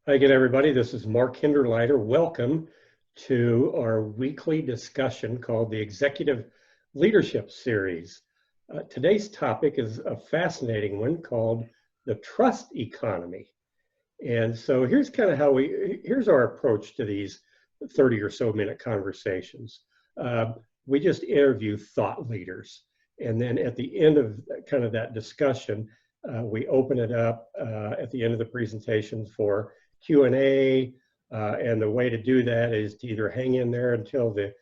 Hi again, everybody. This is Mark Hinderleiter. Welcome to our weekly discussion called the Executive Leadership Series. Today's topic is a fascinating one called the trust economy. And so here's kind of here's our approach to these 30 or so minute conversations. We just interview thought leaders. And then at the end of kind of that discussion, we open it up at the end of the presentation for Q&A, and the way to do that is to either hang in there until the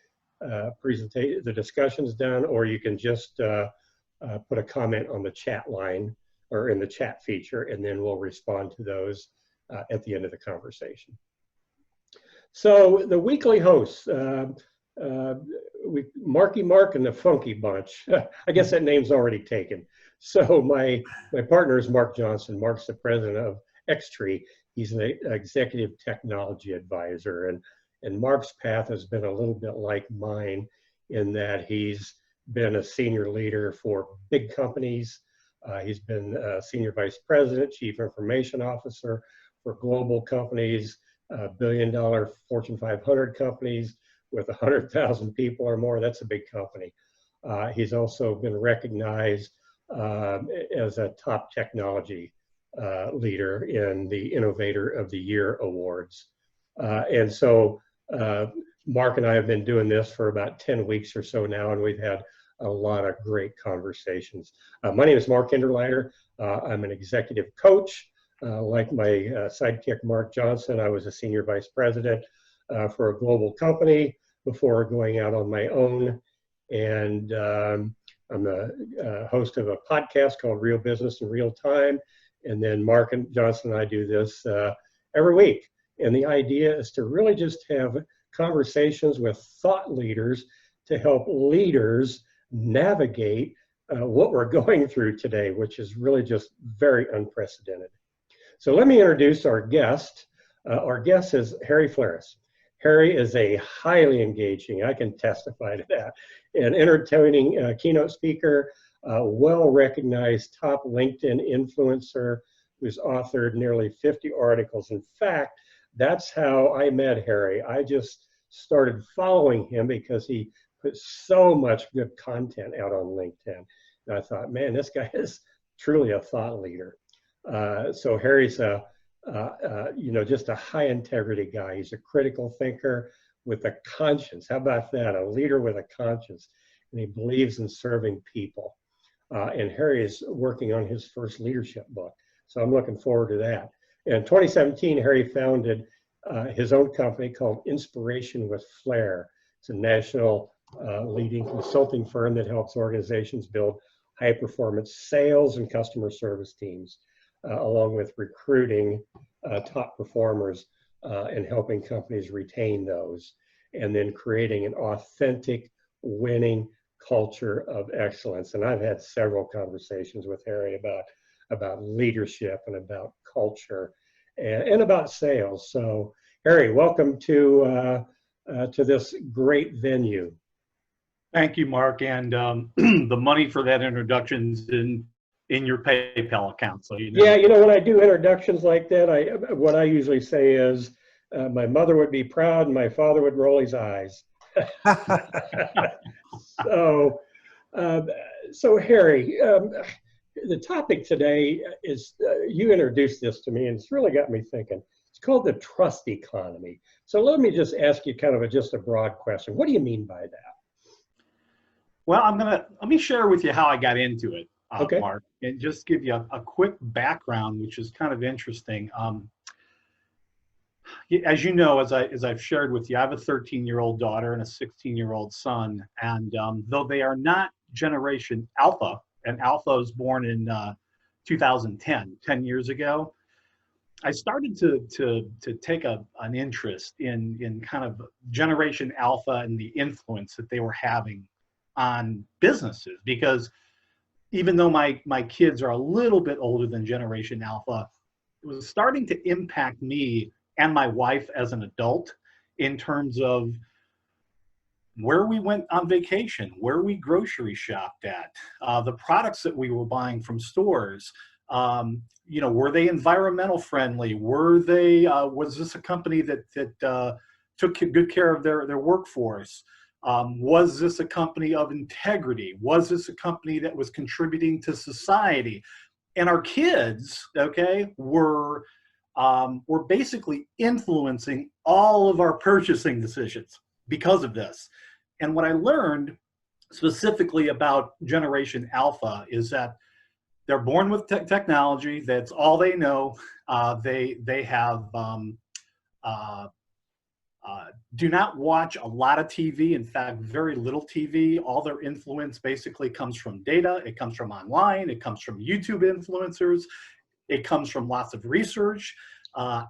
discussion's done, or you can just put a comment on the chat line or in the chat feature, and then we'll respond to those at the end of the conversation. So the weekly hosts, Marky Mark and the Funky Bunch. I guess that name's already taken. So my partner is Mark Johnson. Mark's the president of Xtree. He's an executive technology advisor, and Mark's path has been a little bit like mine in that he's been a senior leader for big companies. He's been a senior vice president, chief information officer for global companies, billion-dollar Fortune 500 companies with 100,000 people or more. That's a big company. He's also been recognized as a top technology leader in the Innovator of the Year Awards. And so Mark and I have been doing this for about 10 weeks or so now, and we've had a lot of great conversations. My name is Mark Hinderleiter. I'm an executive coach. Like my sidekick, Mark Johnson, I was a senior vice president for a global company before going out on my own. And I'm the host of a podcast called Real Business in Real Time. And then Mark and Johnson and I do this every week. And the idea is to really just have conversations with thought leaders to help leaders navigate what we're going through today, which is really just very unprecedented. So let me introduce our guest. Our guest is Harry Flaris. Harry is a highly engaging, I can testify to that, an entertaining keynote speaker, well-recognized top LinkedIn influencer who's authored nearly 50 articles. In fact, that's how I met Harry. I just started following him because he put so much good content out on LinkedIn. And I thought, man, this guy is truly a thought leader. So Harry's just a high integrity guy. He's a critical thinker with a conscience. How about that? A leader with a conscience. And he believes in serving people. And Harry is working on his first leadership book. So I'm looking forward to that. In 2017, Harry founded his own company called Inspiration with Flair. It's a national leading consulting firm that helps organizations build high-performance sales and customer service teams, along with recruiting top performers and helping companies retain those, and then creating an authentic, winning culture of excellence. And I've had several conversations with Harry about leadership and about culture and about sales. So Harry, welcome to this great venue. Thank you, Mark. And the money for that introduction's in your PayPal account. So Yeah, when I do introductions like that, what I usually say is, my mother would be proud and my father would roll his eyes. So Harry, the topic today is, you introduced this to me and it's really got me thinking. It's called the trust economy. So let me just ask you kind of just a broad question. What do you mean by that? Well, let me share with you how I got into it, okay. Mark, and just give you a quick background, which is kind of interesting. As you know, as I've shared with you, I have a 13-year-old daughter and a 16-year-old son, and though they are not Generation Alpha, and Alpha was born in 2010, 10 years ago, I started to take an interest in kind of Generation Alpha and the influence that they were having on businesses, because even though my kids are a little bit older than Generation Alpha, it was starting to impact me and my wife as an adult in terms of where we went on vacation, where we grocery shopped at, the products that we were buying from stores, You know, were they environmental friendly? Were they, was this a company that took good care of their workforce? Was this a company of integrity? Was this a company that was contributing to society? And our kids, okay, were basically influencing all of our purchasing decisions because of this. And what I learned specifically about Generation Alpha is that they're born with technology. That's all they know. They have uh, do not watch a lot of TV. In fact, very little TV. All their influence basically comes from data. It comes from online. It comes from YouTube influencers. It comes from lots of research.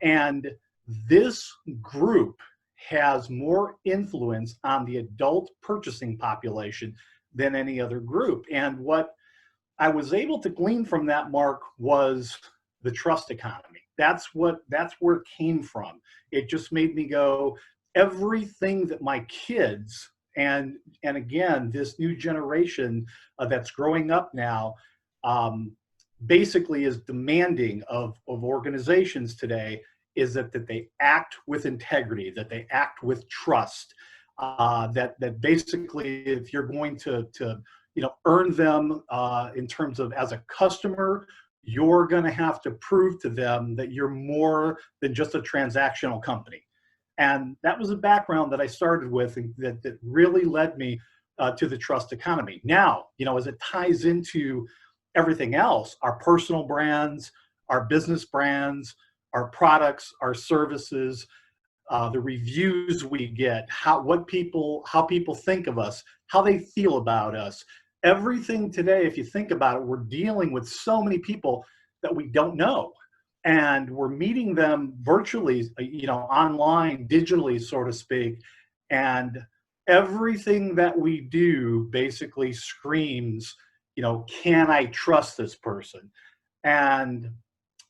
And this group has more influence on the adult purchasing population than any other group. And what I was able to glean from that, Mark, was the trust economy. That's where it came from. It just made me go, everything that my kids and again, this new generation that's growing up now, basically is demanding of organizations today is that they act with integrity, that they act with trust, that basically if you're going to earn them in terms of as a customer, you're going to have to prove to them that you're more than just a transactional company. And that was a background that I started with and that really led me to the trust economy. Now, as it ties into everything else, our personal brands, our business brands, our products, our services, the reviews we get, how people think of us, how they feel about us. Everything today, if you think about it, we're dealing with so many people that we don't know. And we're meeting them virtually, online, digitally, so to speak. And everything that we do basically screams, can I trust this person? And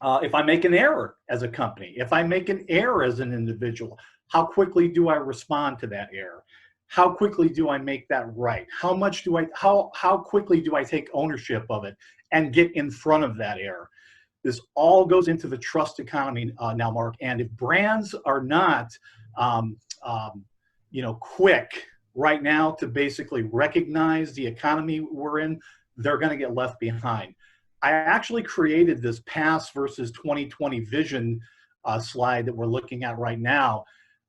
if I make an error as a company, if I make an error as an individual, how quickly do I respond to that error? How quickly do I make that right? How quickly do I take ownership of it and get in front of that error? This all goes into the trust economy now, Mark. And if brands are not, quick right now to basically recognize the economy we're in, they're going to get left behind. I actually created this past versus 2020 vision slide that we're looking at right now.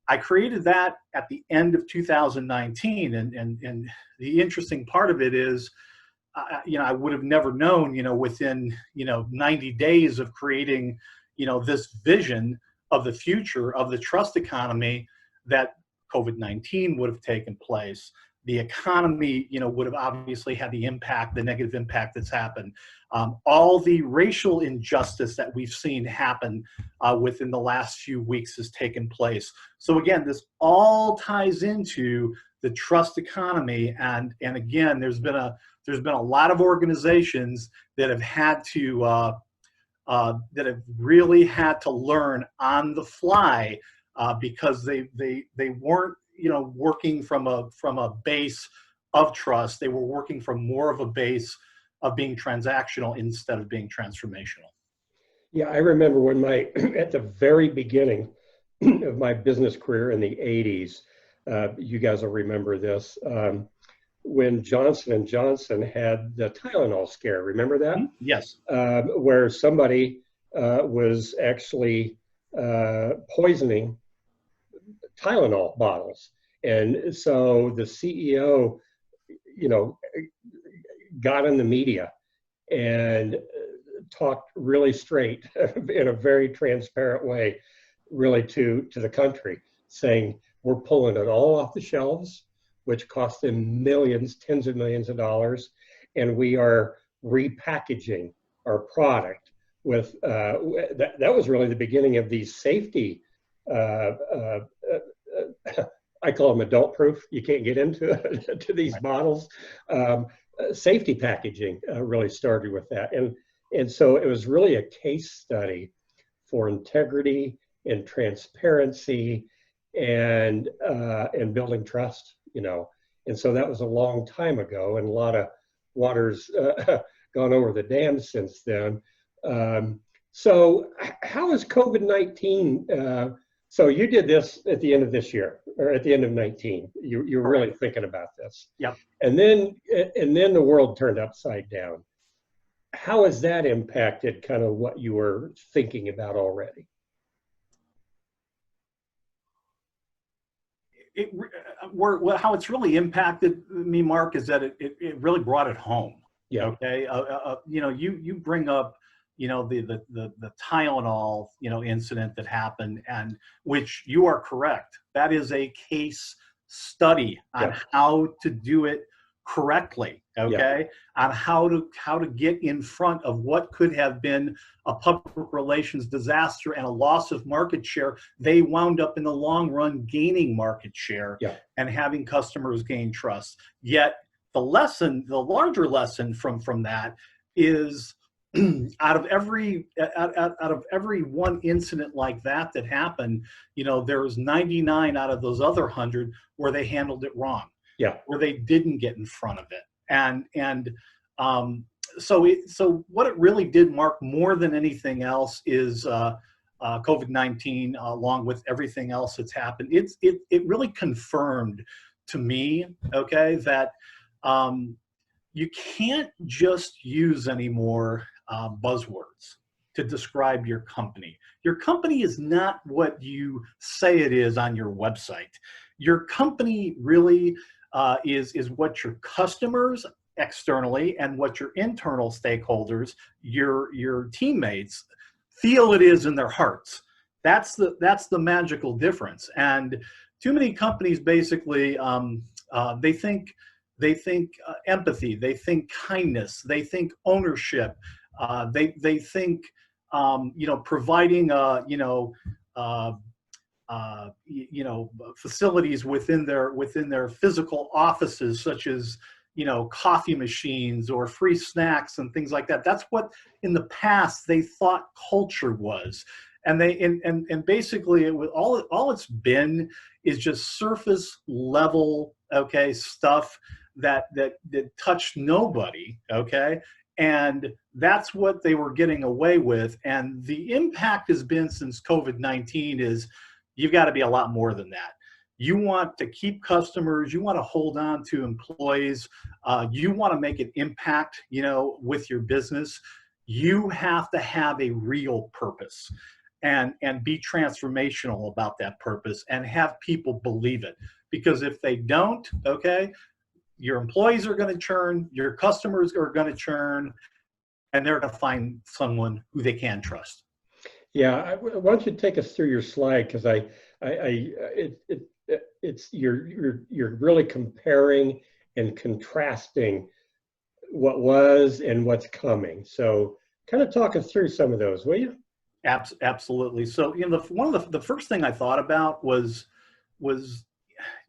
I created that at the end of 2019, and the interesting part of it is, I would have never known, within 90 days of creating, this vision of the future of the trust economy, that COVID-19 would have taken place. The economy, would have obviously had the negative impact that's happened. All the racial injustice that we've seen happen within the last few weeks has taken place. So again, this all ties into the trust economy, and again, there's been a lot of organizations that have had to that have really had to learn on the fly because they weren't working from a base of trust. They were working from more of a base of being transactional instead of being transformational. Yeah, I remember when at the very beginning of my business career in the 80s, you guys will remember this, when Johnson & Johnson had the Tylenol scare. Remember that? Yes. Where somebody was actually poisoning Tylenol bottles. And so the CEO, got in the media and talked really straight in a very transparent way, really to the country, saying, we're pulling it all off the shelves, which cost them millions, tens of millions of dollars, and we are repackaging our product with, that was really the beginning of these safety, I call them adult proof. You can't get into to these bottles. Safety packaging really started with that. And so it was really a case study for integrity and transparency and building trust, And so that was a long time ago, and a lot of water's gone over the dam since then. So how is COVID-19? So you did this at the end of this year, or at the end of 19. You're really thinking about this. Yep. And then the world turned upside down. How has that impacted kind of what you were thinking about already? How it's really impacted me, Mark, is that it really brought it home. Yeah. Okay. You bring up, the Tylenol, incident that happened, and which you are correct. That is a case study on how to do it correctly. Okay. On how to get in front of what could have been a public relations disaster and a loss of market share. They wound up in the long run gaining market share and having customers gain trust. Yet the larger lesson from that is out of every one incident like that happened, there's 99 out of those other 100 where they handled it wrong. Yeah. Where they didn't get in front of it. So what it really did, Mark, more than anything else, is COVID-19, along with everything else that's happened. It really confirmed to me, okay, that you can't just use anymore buzzwords to describe your company. Your company is not what you say it is on your website. Your company really is what your customers externally and what your internal stakeholders, your teammates, feel it is in their hearts. That's the magical difference. And too many companies basically they think empathy, they think kindness, they think ownership, they think providing facilities within their physical offices, such as coffee machines or free snacks and things like that. That's what in the past they thought culture was, and basically all it's been is just surface level stuff that touched nobody. And that's what they were getting away with. And the impact has been, since COVID-19, is you've got to be a lot more than that. You want to keep customers, you want to hold on to employees, you want to make an impact, with your business. You have to have a real purpose and be transformational about that purpose and have people believe it. Because if they don't, your employees are going to churn, your customers are going to churn, and they're going to find someone who they can trust. Yeah, why don't you take us through your slide, because you're really comparing and contrasting what was and what's coming. So kind of talk us through some of those, will you? Absolutely. So one of the first thing I thought about was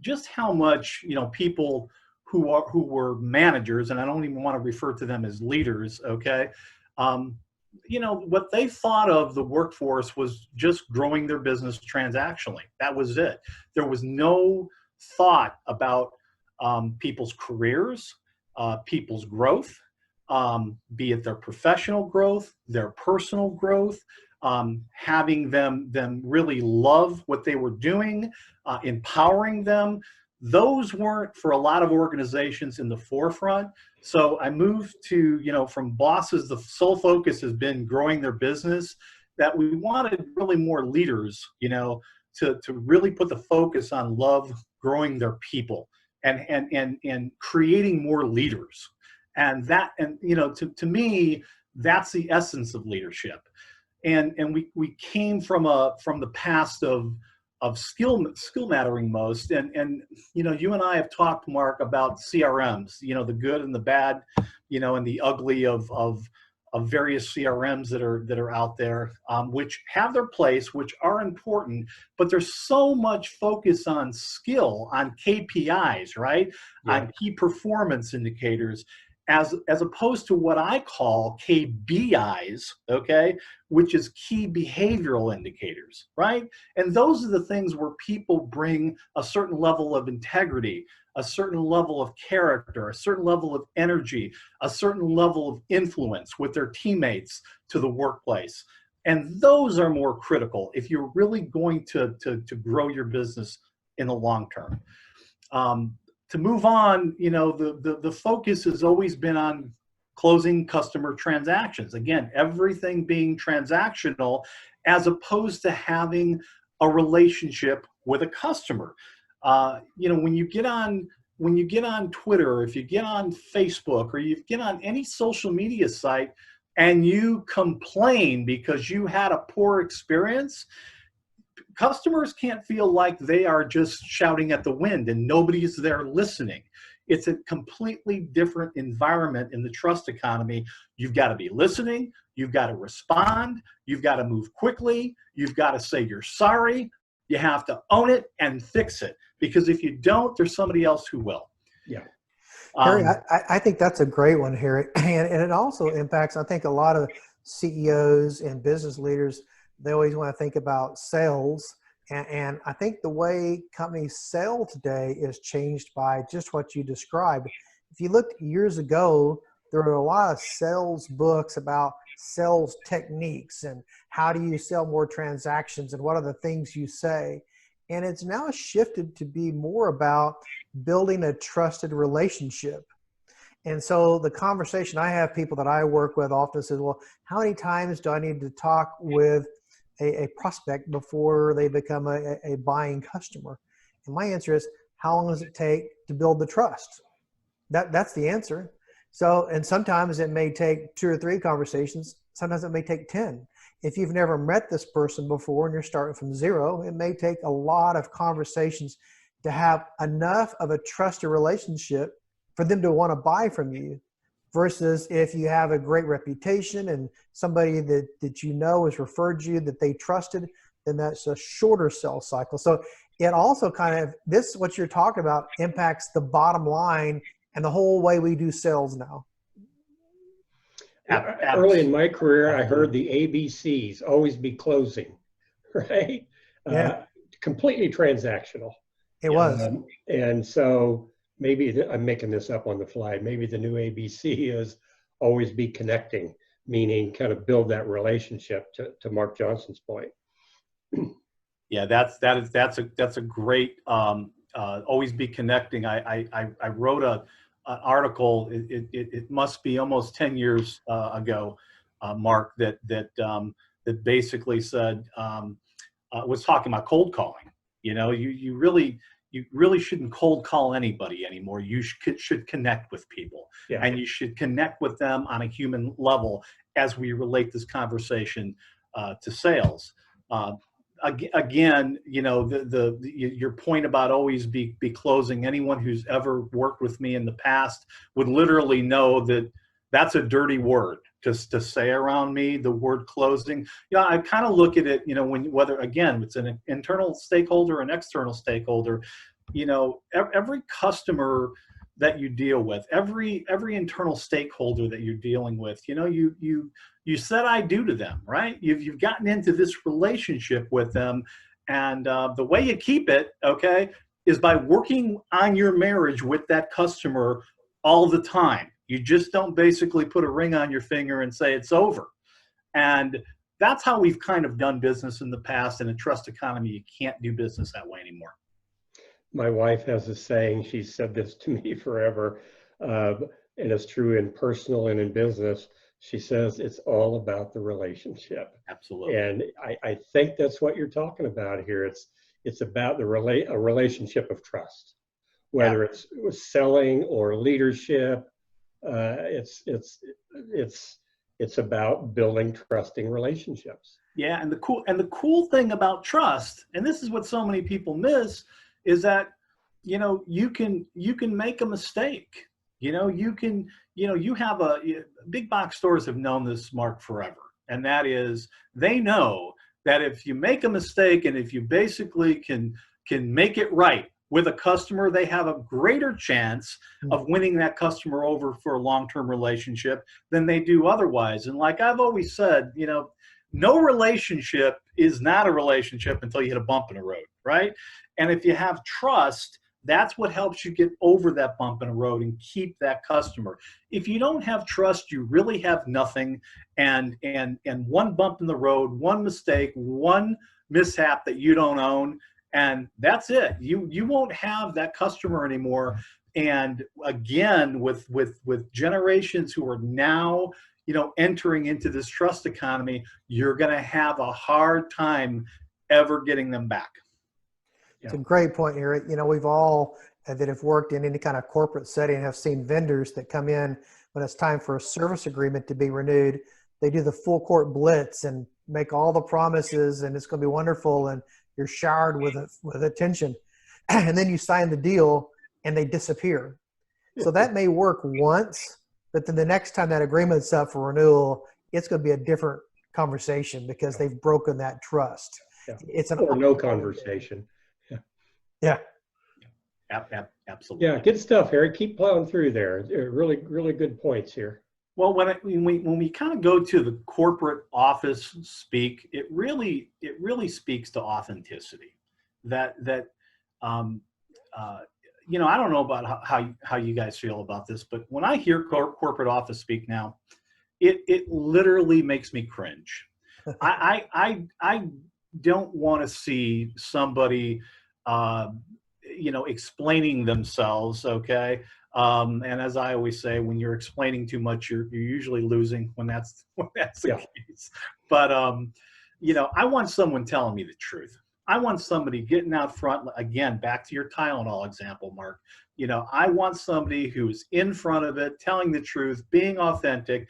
just how much people who were managers, and I don't even want to refer to them as leaders, what they thought of the workforce was just growing their business transactionally. That was it. There was no thought about people's careers, people's growth, be it their professional growth, their personal growth, having them really love what they were doing, empowering them. Those weren't, for a lot of organizations, in the forefront. So I moved to, from bosses, the sole focus has been growing their business, that we wanted really more leaders, to really put the focus on love, growing their people, and creating more leaders. And that, to me, that's the essence of leadership. And we came from the past of skill mattering most, and you and I have talked, Mark, about CRMs, the good and the bad, and the ugly of various CRMs that are out there, which have their place, which are important, but there's so much focus on skill, on KPIs, right? Yeah. On key performance indicators. as opposed to what I call KBIs, okay, which is key behavioral indicators, right? And those are the things where people bring a certain level of integrity, a certain level of character, a certain level of energy, a certain level of influence with their teammates to the workplace. And those are more critical if you're really going to grow your business in the long term. To move on, you know, the focus has always been on closing customer transactions. Again, everything being transactional as opposed to having a relationship with a customer. You know, when you get on Twitter, or if you get on Facebook, or you get on any social media site and you complain because you had a poor experience, customers can't feel like they are just shouting at the wind and nobody's there listening. It's a completely different environment in the trust economy. You've got to be listening. You've got to respond. You've got to move quickly. You've got to say you're sorry. You have to own it and fix it, because if you don't, there's somebody else who will. Yeah. Harry, I think that's a great one, Harry. And it also impacts, I think, a lot of CEOs and business leaders. They always want to think about sales. And I think the way companies sell today is changed by just what you described. If you looked years ago, there were a lot of sales books about sales techniques and how do you sell more transactions and what are the things you say. And it's now shifted to be more about building a trusted relationship. And so the conversation I have, people that I work with often says, well, how many times do I need to talk with a prospect before they become a buying customer? And my answer is, how long does it take to build the trust? That's the answer. So, and sometimes it may take 2 or 3 conversations. Sometimes it may take 10. If you've never met this person before and you're starting from zero, it may take a lot of conversations to have enough of a trusted relationship for them to want to buy from you. Versus if you have a great reputation and somebody that you know has referred you, that they trusted, then that's a shorter sales cycle. So it also kind of, this, what you're talking about, impacts the bottom line and the whole way we do sales now. Early in my career, I heard the ABCs, always be closing, right? Yeah. Completely transactional. It was. And so maybe I'm making this up on the fly. Maybe the new ABC is always be connecting, meaning kind of build that relationship, to Mark Johnson's point. Yeah, that's a great always be connecting. I wrote an article. It must be almost 10 years ago, Mark, that basically said was talking about cold calling. You know, you really shouldn't cold call anybody anymore. You should connect with people, and you should connect with them on a human level as we relate this conversation to sales. Again, you know, your point about always be closing. Anyone who's ever worked with me in the past would literally know that that's a dirty word to say around me, the word closing. Yeah, I kind of look at it, you know, whether again it's an internal stakeholder or an external stakeholder. You know, every customer that you deal with, every internal stakeholder that you're dealing with, you know, you said I do to them, right? You've gotten into this relationship with them, and the way you keep it, okay, is by working on your marriage with that customer all the time. You just don't basically put a ring on your finger and say it's over. And that's how we've kind of done business in the past. In a trust economy, you can't do business that way anymore. My wife has a saying, she's said this to me forever, and it's true in personal and in business. She says it's all about the relationship. Absolutely. And I think that's what you're talking about here. It's about a relationship of trust, whether it's selling or leadership. It's about building trusting relationships. Yeah, and the cool thing about trust, and this is what so many people miss, is that, you know, you can make a mistake. You know, you have big box stores have known this, Mark, forever. And that is, they know that if you make a mistake and if you basically can make it right with a customer, they have a greater chance of winning that customer over for a long-term relationship than they do otherwise. And like I've always said, you know, no relationship is not a relationship until you hit a bump in the road, right? And if you have trust, that's what helps you get over that bump in the road and keep that customer. If you don't have trust, you really have nothing. And one bump in the road, one mistake, one mishap that you don't own, and that's it. You won't have that customer anymore. And again, with generations who are now, you know, entering into this trust economy, you're going to have a hard time ever getting them back. It's a great point, Eric. You know, we've all that have worked in any kind of corporate setting have seen vendors that come in when it's time for a service agreement to be renewed. They do the full court blitz and make all the promises, and it's going to be wonderful, and you're showered with attention. And then you sign the deal, and they disappear. So that may work once, but then the next time that agreement's up for renewal, it's going to be a different conversation because they've broken that trust. Yeah. It's an or no conversation. Yeah. Absolutely. Yeah, good stuff, Harry. Keep plowing through there. Really, really good points here. Well, when we kind of go to the corporate office speak, it really speaks to authenticity. That you know, I don't know about how you guys feel about this, but when I hear corporate office speak now, it literally makes me cringe. I don't want to see somebody you know, explaining themselves, okay? And as I always say, when you're explaining too much, you're usually losing when that's the case. But you know, I want someone telling me the truth. I want somebody getting out front. Again, back to your Tylenol example, Mark. You know, I want somebody who's in front of it, telling the truth, being authentic,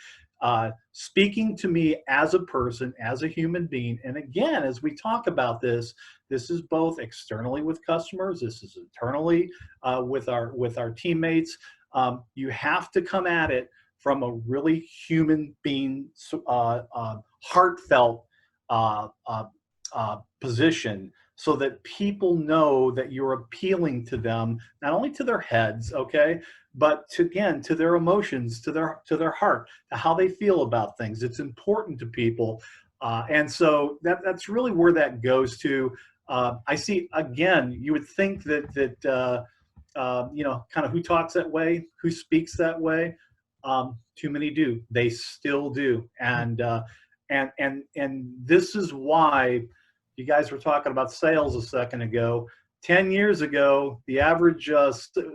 speaking to me as a person, as a human being. And again, as we talk about this is both externally with customers, this is internally with our teammates. You have to come at it from a really human being, heartfelt position, so that people know that you're appealing to them, not only to their heads, okay, but to their emotions, to their heart, to how they feel about things. It's important to people, and so that's really where that goes to. I see, again, you would think that you know, kind of who talks that way, who speaks that way. Too many do. They still do, and this is why. You guys were talking about sales a second ago. 10 years ago, the average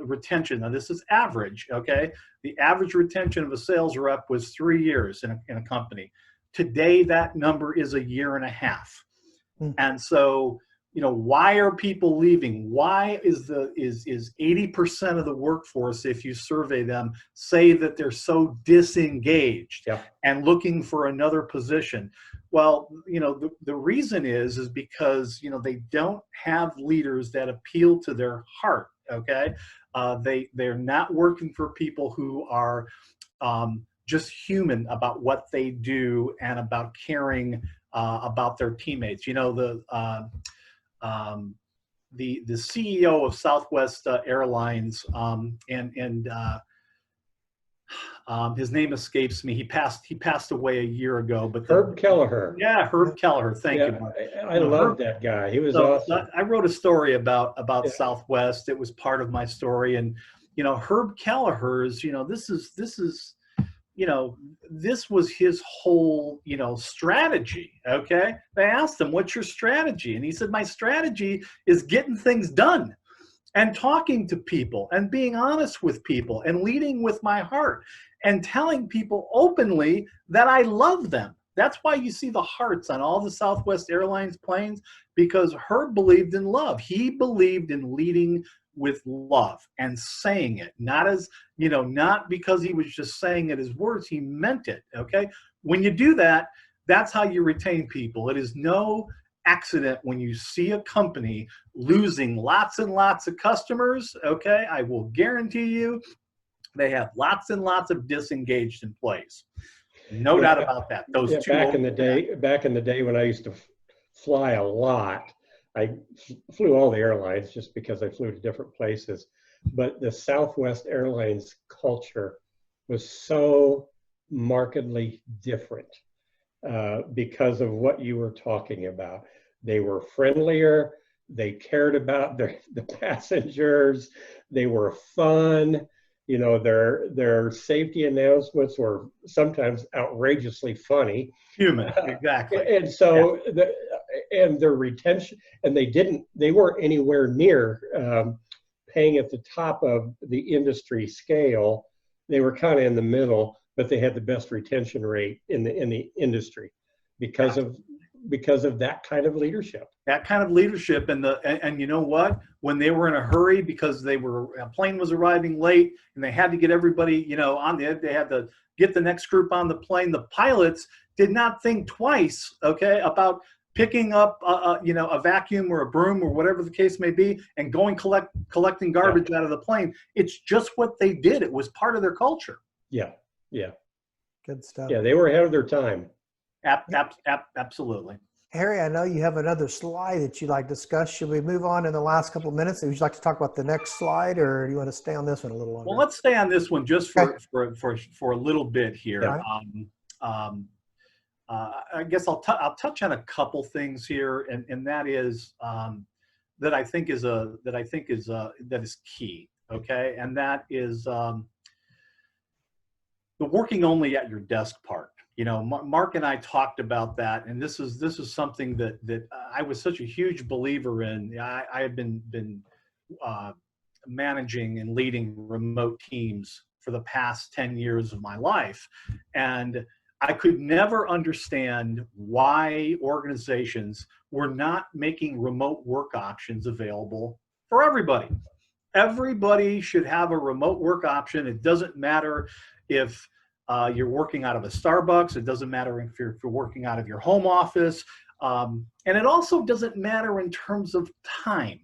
retention, now this is average, okay? The average retention of a sales rep was 3 years in a company. Today, that number is 1.5 years. And so, you know, why are people leaving? Why is 80% of the workforce, if you survey them, say that they're so disengaged and looking for another position? Well, you know, the reason is because, you know, they don't have leaders that appeal to their heart, okay? They're not working for people who are just human about what they do and about caring about their teammates. You know, the CEO of Southwest Airlines, his name escapes me. He passed away a year ago. But Herb Kelleher. Yeah, Herb Kelleher. Thank you, Mark. I love that guy. He was awesome. I wrote a story about Southwest. It was part of my story, and you know, Herb Kelleher's. You know, this is. You know, this was his whole, you know, strategy, okay? They asked him, what's your strategy? And he said, my strategy is getting things done and talking to people and being honest with people and leading with my heart and telling people openly that I love them. That's why you see the hearts on all the Southwest Airlines planes, because Herb believed in love. He believed in leading with love and saying it, not as, you know, not because he was just saying it as words, he meant it, okay? When you do that, that's how you retain people. It is no accident when you see a company losing lots and lots of customers, okay? I will guarantee you they have lots and lots of disengaged employees. No doubt about that. Those two back in the day when I used to fly a lot, I flew all the airlines just because I flew to different places. But the Southwest Airlines culture was so markedly different because of what you were talking about. They were friendlier. They cared about the passengers. They were fun. You know, their safety announcements were sometimes outrageously funny. Human, exactly. And so, and their retention, and they weren't anywhere near paying at the top of the industry scale. They were kind of in the middle, but they had the best retention rate in the industry because of that kind of leadership. That kind of leadership, and you know what? When they were in a hurry because a plane was arriving late and they had to get everybody, you know, they had to get the next group on the plane. The pilots did not think twice, okay, about picking up, you know, a vacuum or a broom or whatever the case may be, and collecting garbage out of the plane. It's just what they did. It was part of their culture. Yeah. Good stuff. Yeah, they were ahead of their time. Absolutely. Harry, I know you have another slide that you'd like to discuss. Should we move on in the last couple of minutes? Would you like to talk about the next slide, or do you want to stay on this one a little longer? Well, let's stay on this one just for a little bit here. Yeah. I guess I'll touch on a couple things here, and that is that I think is key. Okay, and that is the working only at your desk part. You know, Mark and I talked about that, and this is something that I was such a huge believer in. I have been managing and leading remote teams for the past 10 years of my life, and I could never understand why organizations were not making remote work options available for everybody. Everybody should have a remote work option. It doesn't matter if you're working out of a Starbucks. It doesn't matter if you're working out of your home office. And it also doesn't matter in terms of time.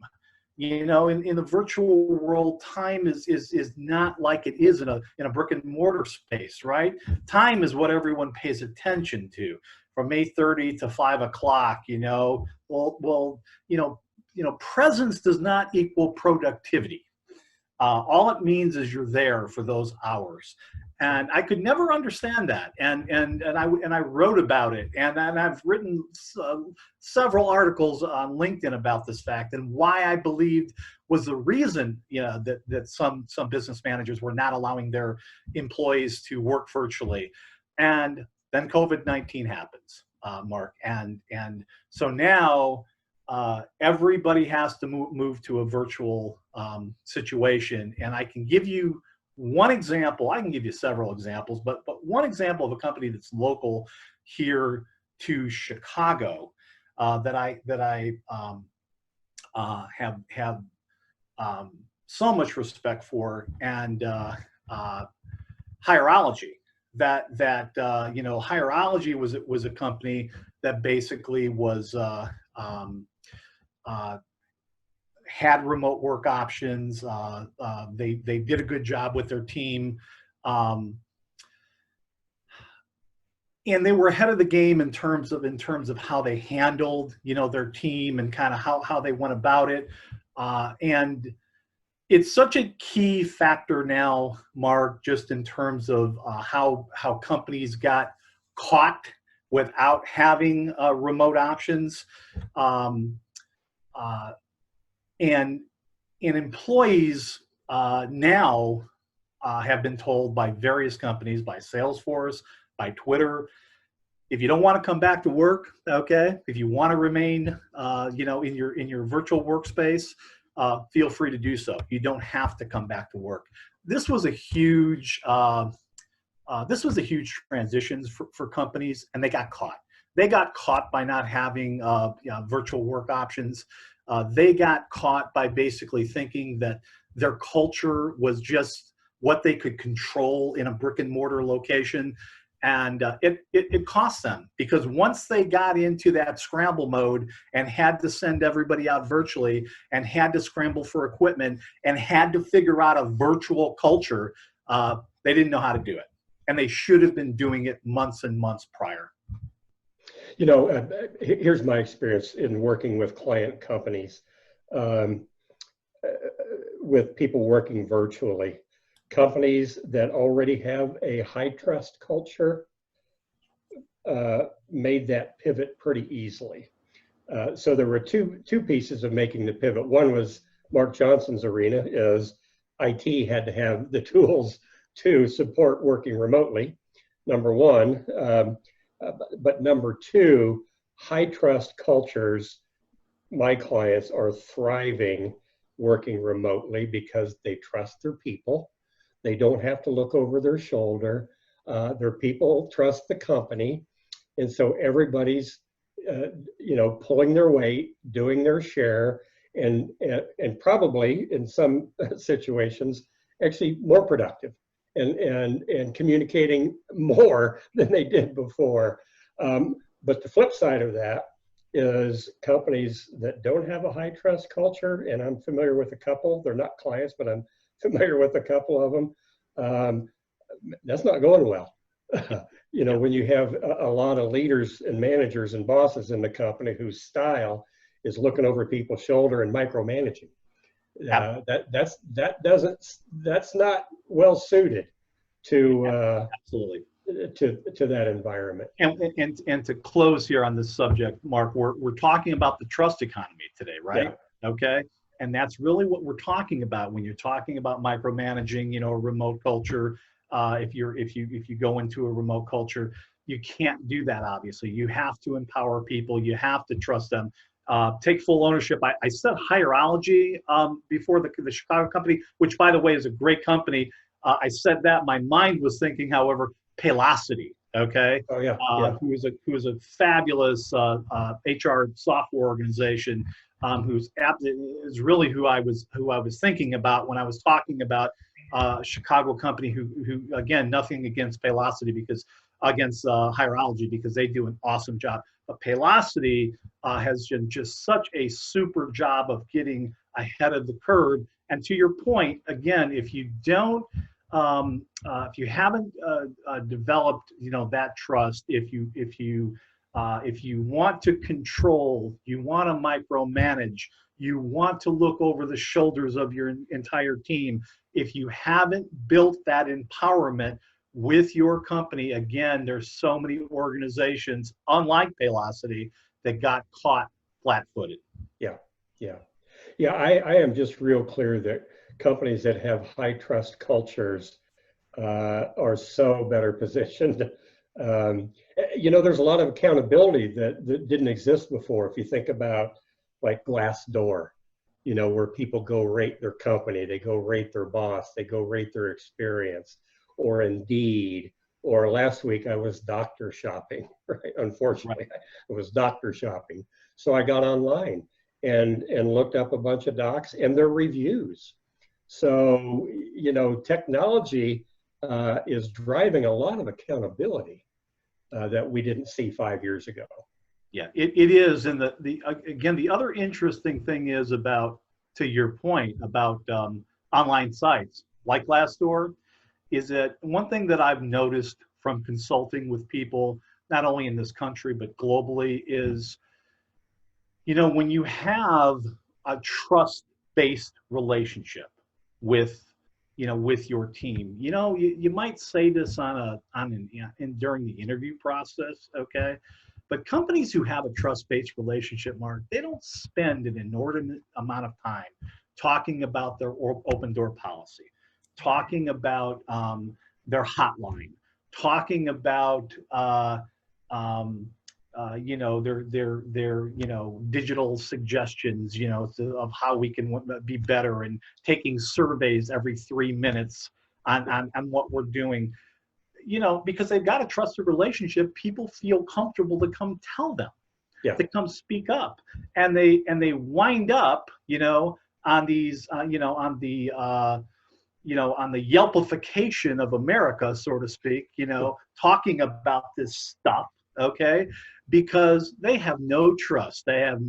You know, in the virtual world, time is not like it is in a brick and mortar space, right? Time is what everyone pays attention to, from 8:30 to 5 o'clock. You know, well, presence does not equal productivity. All it means is you're there for those hours, and I could never understand that. And I wrote about it, and I've written several articles on LinkedIn about this fact and why I believed was the reason, you know, that some business managers were not allowing their employees to work virtually. And then COVID-19 happens, Mark, and so now everybody has to move to a virtual situation. And I can give you one example. I can give you several examples, but one example of a company that's local here to Chicago that I have so much respect for, and Hierology. That you know, Hierology was a company that basically was had remote work options. They did a good job with their team, and they were ahead of the game in terms of how they handled, you know, their team and kind of how they went about it. And it's such a key factor now, Mark, just in terms of how companies got caught without having remote options. And employees now have been told by various companies, by Salesforce, by Twitter, if you don't want to come back to work, okay, if you want to remain, you know, in your virtual workspace, feel free to do so. You don't have to come back to work. This was a huge transition for companies, and they got caught. They got caught by not having virtual work options. They got caught by basically thinking that their culture was just what they could control in a brick and mortar location. And it cost them, because once they got into that scramble mode and had to send everybody out virtually and had to scramble for equipment and had to figure out a virtual culture, they didn't know how to do it. And they should have been doing it months and months prior. Here's my experience in working with client companies, um, with people working virtually. Companies that already have a high trust culture made that pivot pretty easily. So there were two pieces of making the pivot. One was Mark Johnson's arena, is IT had to have the tools to support working remotely, number one. But number two, high trust cultures, my clients are thriving working remotely because they trust their people. They don't have to look over their shoulder. Their people trust the company. And so everybody's, pulling their weight, doing their share, and probably in some situations, actually more productive and communicating more than they did before. But the flip side of that is companies that don't have a high trust culture, and I'm familiar with a couple. They're not clients, but I'm familiar with a couple of them. That's not going well. When you have a lot of leaders and managers and bosses in the company whose style is looking over people's shoulder and micromanaging, that's not well suited to Absolutely. to that environment. And to close here on this subject, Mark, we're talking about the trust economy today, right? Yeah. Okay. And that's really what we're talking about when you're talking about micromanaging, a remote culture. If you go into a remote culture, you can't do that. Obviously, you have to empower people. You have to trust them. Take full ownership. I said Hierology before the Chicago company, which by the way is a great company. I said that. My mind was thinking, however, Paylocity. Okay. Oh yeah. Who is a fabulous HR software organization. Who's is really who I was thinking about when I was talking about Chicago company who again, nothing against Paylocity against Hierology, because they do an awesome job. But Paylocity has done just such a super job of getting ahead of the curve. And to your point, again, if you don't, if you haven't developed, that trust, if you want to control, you want to micromanage, you want to look over the shoulders of your entire team, if you haven't built that empowerment with your company, again, there's so many organizations, unlike Paylocity, that got caught flat-footed. I am just real clear that companies that have high trust cultures are so better positioned. There's a lot of accountability that didn't exist before. If you think about like Glassdoor, where people go rate their company, they go rate their boss, they go rate their experience, or Indeed, or last week I was doctor shopping, right? Unfortunately, right. I was doctor shopping. So I got online and looked up a bunch of docs and their reviews. So, technology is driving a lot of accountability that we didn't see 5 years ago. Yeah, it is. And again, the other interesting thing is about, to your point about online sites like Glassdoor, is that one thing that I've noticed from consulting with people, not only in this country, but globally, is, when you have a trust-based relationship with your team, you might say this during the interview process, okay? But companies who have a trust-based relationship, Mark, they don't spend an inordinate amount of time talking about their open door policy, talking about their hotline, talking about their digital suggestions, of how we can be better, and taking surveys every 3 minutes on what we're doing. Because they've got a trusted relationship, people feel comfortable to come tell them, to come speak up, and they wind up, on these, on the Yelpification of America, so to speak, talking about this stuff, okay, because they have no trust. They have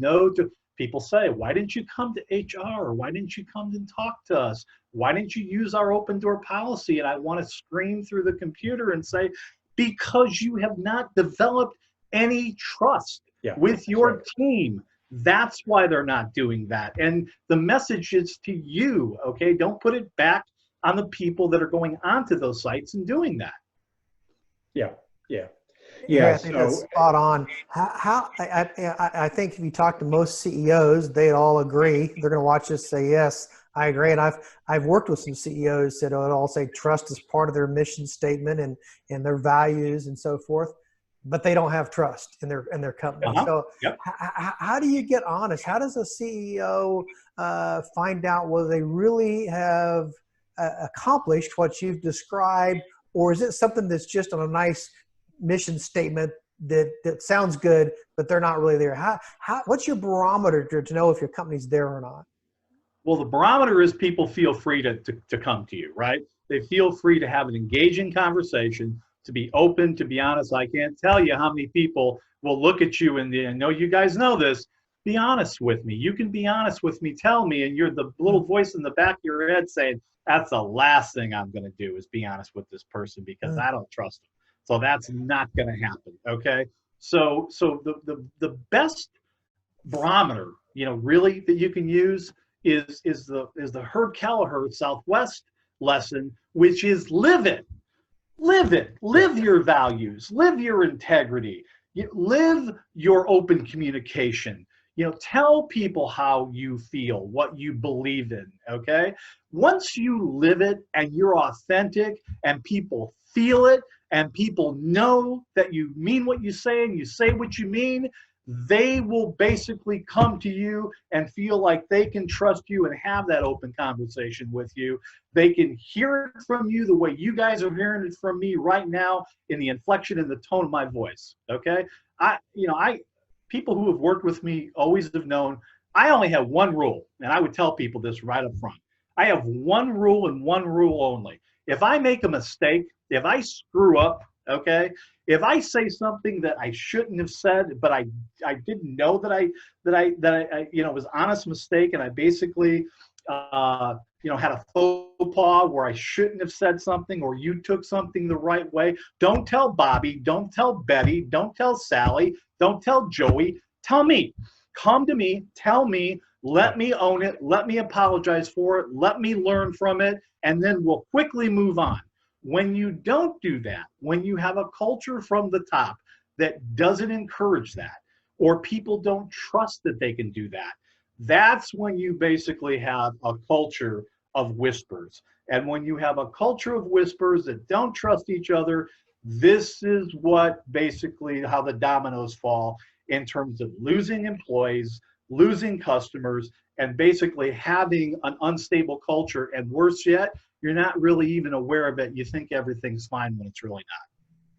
people say, why didn't you come to HR? Why didn't you come and talk to us? Why didn't you use our open door policy? And I want to scream through the computer and say, because you have not developed any trust Yeah, with that's your right. team. That's why they're not doing that. And the message is to you, okay? Don't put it back on the people that are going onto those sites and doing that. Yeah, yeah, Harry, yeah. I think that's So spot on. I think if you talk to most CEOs, they all agree. They're going to watch this, say yes, I agree. And I've worked with some CEOs that all say trust is part of their mission statement and their values and so forth, but they don't have trust in their company. Uh-huh. So Yep. how do you get honest? How does a CEO find out whether they really have accomplished what you've described, or is it something that's just on a nice mission statement that sounds good, but they're not really there? What's your barometer to know if your company's there or not? Well, the barometer is people feel free to come to you, right? They feel free to have an engaging conversation, to be open, to be honest. I can't tell you how many people will look at you and I know you guys know this. Be honest with me. You can be honest with me. Tell me. And you're the little voice in the back of your head saying, that's the last thing I'm going to do is be honest with this person because I don't trust them. So that's not going to happen. Okay. So the best barometer, really that you can use is the Herb Kelleher Southwest lesson, which is live it. Live it. Live your values. Live your integrity. Live your open communication. Tell people how you feel, what you believe in. Okay. Once you live it and you're authentic and people feel it and people know that you mean what you say and you say what you mean, they will basically come to you and feel like they can trust you and have that open conversation with you. They can hear it from you the way you guys are hearing it from me right now in the inflection and the tone of my voice. Okay. People who have worked with me always have known I only have one rule, and I would tell people this right up front. I have one rule and one rule only. If I make a mistake, if I screw up, okay, if I say something that I shouldn't have said, but I didn't know that I was honest mistake, and I basically had a faux pas where I shouldn't have said something, or you took something the right way. Don't tell Bobby, don't tell Betty, don't tell Sally, don't tell Joey. Tell me. Come to me, tell me, let me own it, let me apologize for it, let me learn from it, and then we'll quickly move on. When you don't do that, when you have a culture from the top that doesn't encourage that, or people don't trust that they can do that, that's when you basically have a culture of whispers. And when you have a culture of whispers that don't trust each other, this is what basically how the dominoes fall in terms of losing employees, losing customers, and basically having an unstable culture. And worse yet, you're not really even aware of it. You think everything's fine when it's really not.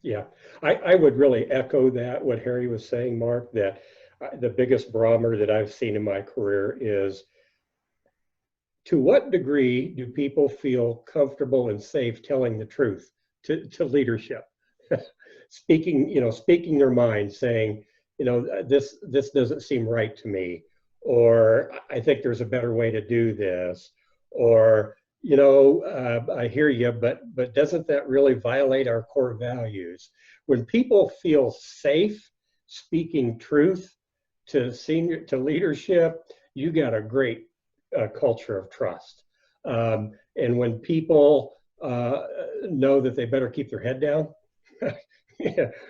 yeah, I would really echo that, what Harry was saying, Mark, that the biggest barometer that I've seen in my career is to what degree do people feel comfortable and safe telling the truth to leadership? Speaking their mind, saying, this doesn't seem right to me, or I think there's a better way to do this, or I hear you, but doesn't that really violate our core values? When people feel safe speaking truth to leadership, you got a great culture of trust. And when people know that they better keep their head down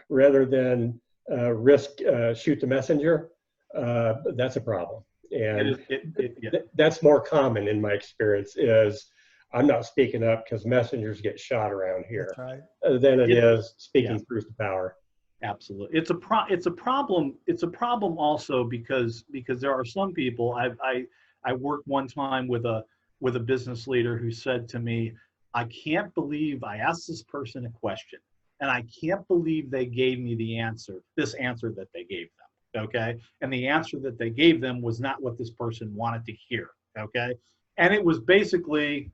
rather than shoot the messenger, that's a problem. And that's more common in my experience is I'm not speaking up because messengers get shot around here. That's right. Than it is speaking truth to power. Absolutely. It's a problem. It's a problem also because there are some people. I worked one time with a business leader who said to me, I can't believe I asked this person a question and I can't believe they gave me this answer that they gave them. Okay. And the answer that they gave them was not what this person wanted to hear. Okay. And it was basically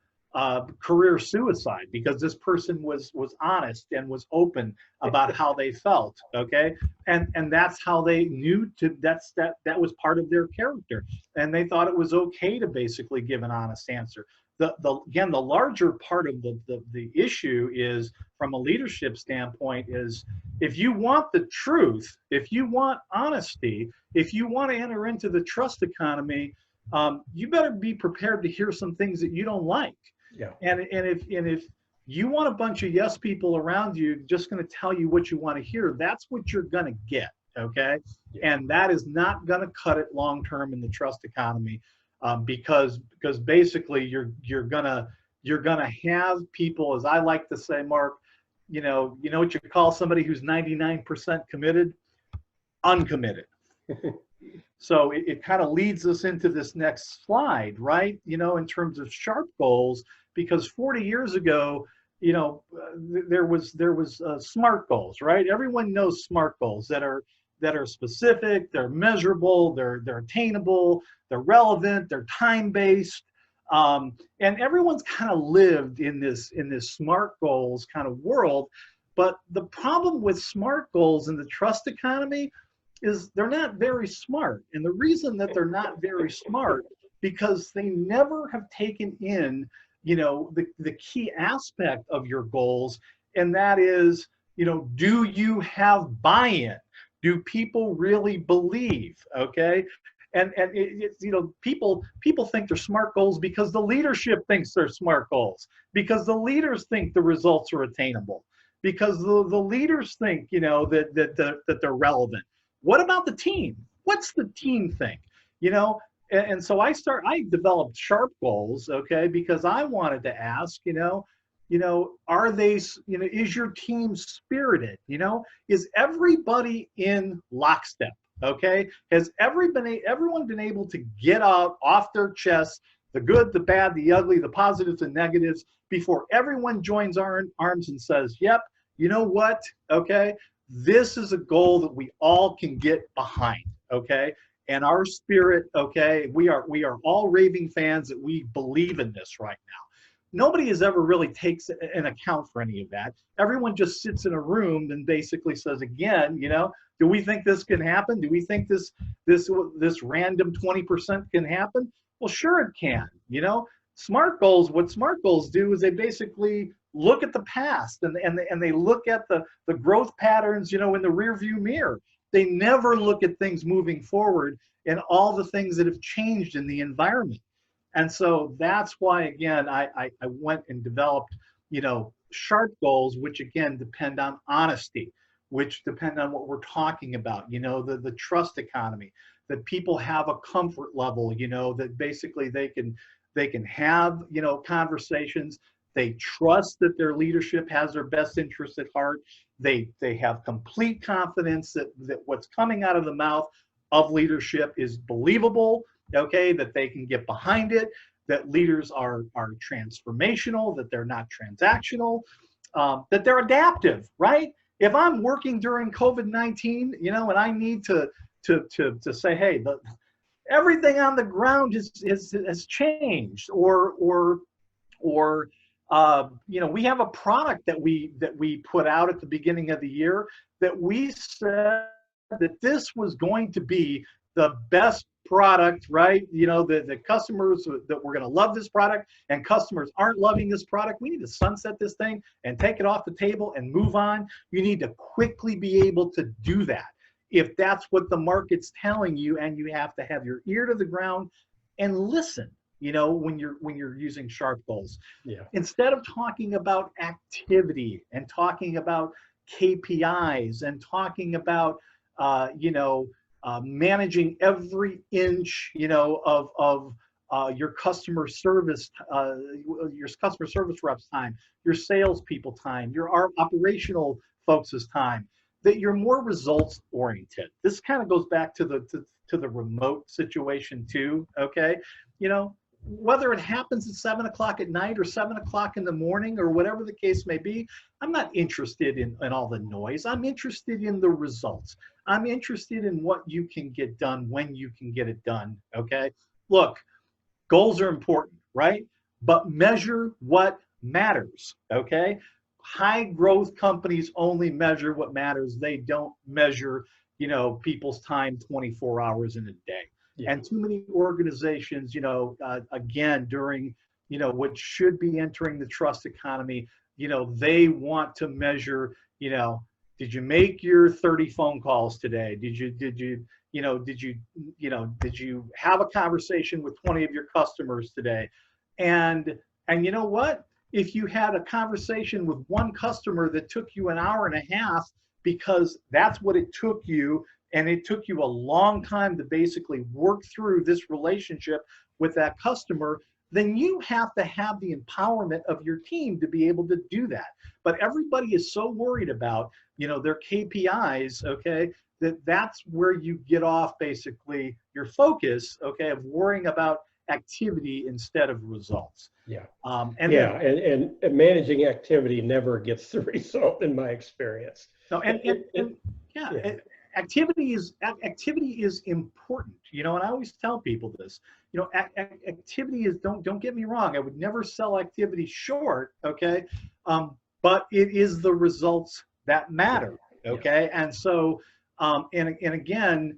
career suicide because this person was honest and was open about how they felt. Okay. And that's how they knew that was part of their character. And they thought it was okay to basically give an honest answer. again, the larger part of the issue is, from a leadership standpoint, is if you want the truth, if you want honesty, if you want to enter into the trust economy, you better be prepared to hear some things that you don't like. Yeah. And if you want a bunch of yes people around you just going to tell you what you want to hear, that's what you're going to get. Okay. Yeah. And that is not going to cut it long term in the trust economy, because basically you're gonna have people, as I like to say, Mark, you know what you call somebody who's 99% committed? Uncommitted. So it kind of leads us into this next slide, right? In terms of SHARP goals, because 40 years ago, there was SMART goals, right? Everyone knows SMART goals that are specific, they're measurable, they're attainable, they're relevant, they're time-based, and everyone's kind of lived in this SMART goals kind of world. But the problem with SMART goals in the trust economy is they're not very smart. And the reason that they're not very smart, because they never have taken in, the key aspect of your goals, and that is, do you have buy-in? Do people really believe? Okay. And people think they're SMART goals because the leadership thinks they're SMART goals, because the leaders think the results are attainable, because the leaders think, that they're relevant. What about the team? What's the team think? And so I developed SHARP goals, okay, because I wanted to ask, are they, is your team spirited? Is everybody in lockstep? Okay, has everyone been able to get out off their chest the good, the bad, the ugly, the positives and negatives before everyone joins arms and says, yep, you know what? Okay, this is a goal that we all can get behind. Okay. And our spirit, okay, we are all raving fans that we believe in this right now. Nobody has ever really takes an account for any of that. Everyone just sits in a room and basically says, again, do we think this can happen? Do we think this random 20% can happen? Well, sure it can. SMART goals, what SMART goals do is they basically look at the past and they look at the growth patterns, in the rear view mirror. They never look at things moving forward and all the things that have changed in the environment. And so that's why, again, I went and developed, SHARP goals, which again depend on honesty, which depend on what we're talking about, the trust economy, that people have a comfort level, that basically they can have, conversations. They trust that their leadership has their best interests at heart. They have complete confidence that what's coming out of the mouth of leadership is believable, okay, that they can get behind it, that leaders are transformational, that they're not transactional, that they're adaptive, right? If I'm working during COVID-19, and I need to say, hey, everything on the ground has changed, or we have a product that we put out at the beginning of the year that we said that this was going to be the best product, right? The customers that we're going to love this product, and customers aren't loving this product. We need to sunset this thing and take it off the table and move on. You need to quickly be able to do that if that's what the market's telling you, and you have to have your ear to the ground and listen. When you're using SHARP goals, Yeah. Instead of talking about activity and talking about KPIs and talking about managing every inch of your customer service reps time, your salespeople time, your operational folks' time, that you're more results oriented. This kind of goes back to the remote situation too. Okay, whether it happens at 7 o'clock at night or 7 o'clock in the morning or whatever the case may be, I'm not interested in all the noise. I'm interested in the results. I'm interested in what you can get done when you can get it done. Okay, look, goals are important, right? But measure what matters. Okay, high growth companies only measure what matters. They don't measure, people's time 24 hours in a day. Yeah. And too many organizations, again, during what should be entering the trust economy, they want to measure, did you make your 30 phone calls today? Did you have a conversation with 20 of your customers today? And you know what? If you had a conversation with one customer that took you an hour and a half because that's what it took you, and it took you a long time to basically work through this relationship with that customer, then you have to have the empowerment of your team to be able to do that. But everybody is so worried about, their KPIs, okay, that's where you get off basically your focus, okay, of worrying about activity instead of results. Yeah. And managing activity never gets the result in my experience. No, activity is important, and I always tell people this, activity is, don't get me wrong, I would never sell activity short, okay, but it is the results that matter, okay. And so and again,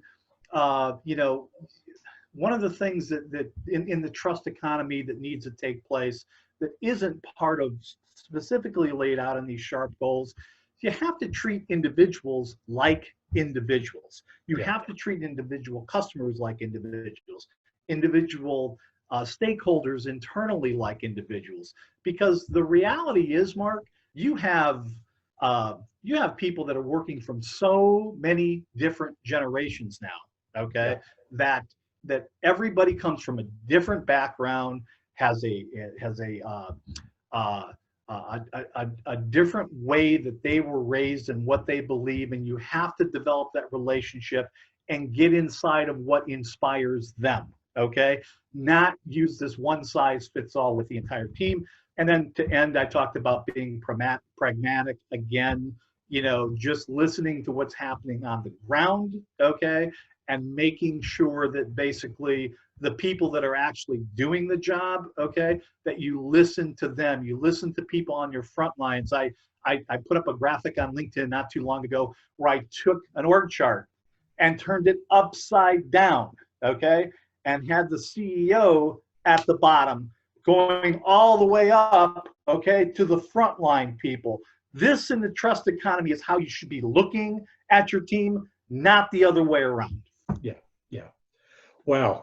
one of the things that in the trust economy that needs to take place that isn't part of specifically laid out in these SHARP goals, you have to treat individuals like individuals. You have to treat individual customers like individuals, individual stakeholders internally like individuals. Because the reality is, Mark, you have people that are working from so many different generations now, okay, that everybody comes from a different background, has a different way that they were raised and what they believe, and you have to develop that relationship and get inside of what inspires them, okay? Not use this one size fits all with the entire team. And then to end, I talked about being pragmatic again, just listening to what's happening on the ground, okay? And making sure that basically the people that are actually doing the job, okay, that you listen to them, you listen to people on your front lines. I put up a graphic on LinkedIn not too long ago where I took an org chart and turned it upside down, okay, and had the CEO at the bottom going all the way up, okay, to the frontline people. This in the trust economy is how you should be looking at your team, not the other way around. Yeah. Wow.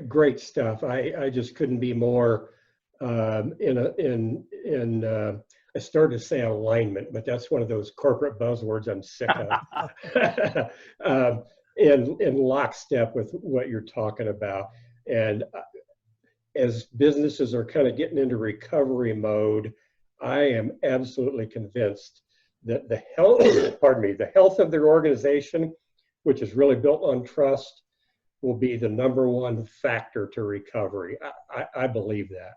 Great stuff. I just couldn't be more I started to say alignment, but that's one of those corporate buzzwords I'm sick of. In lockstep with what you're talking about. And as businesses are kind of getting into recovery mode, I am absolutely convinced that the health, the health of their organization, which is really built on trust, will be the number one factor to recovery. I believe that.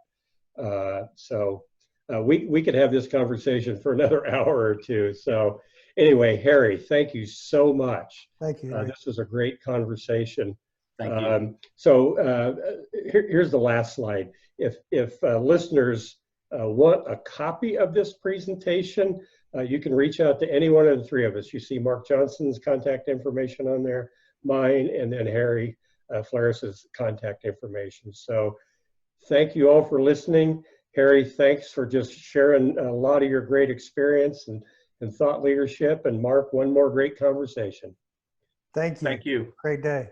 So we could have this conversation for another hour or two. So anyway, Harry, thank you so much. Thank you. This was a great conversation. Thank you. Here's the last slide. If listeners want a copy of this presentation, you can reach out to any one of the three of us. You see Mark Johnson's contact information on there, mine, and then Harry Flaris's contact information. So thank you all for listening. Harry, thanks for just sharing a lot of your great experience and thought leadership. And Mark, one more great conversation. Thank you. Thank you. Great day.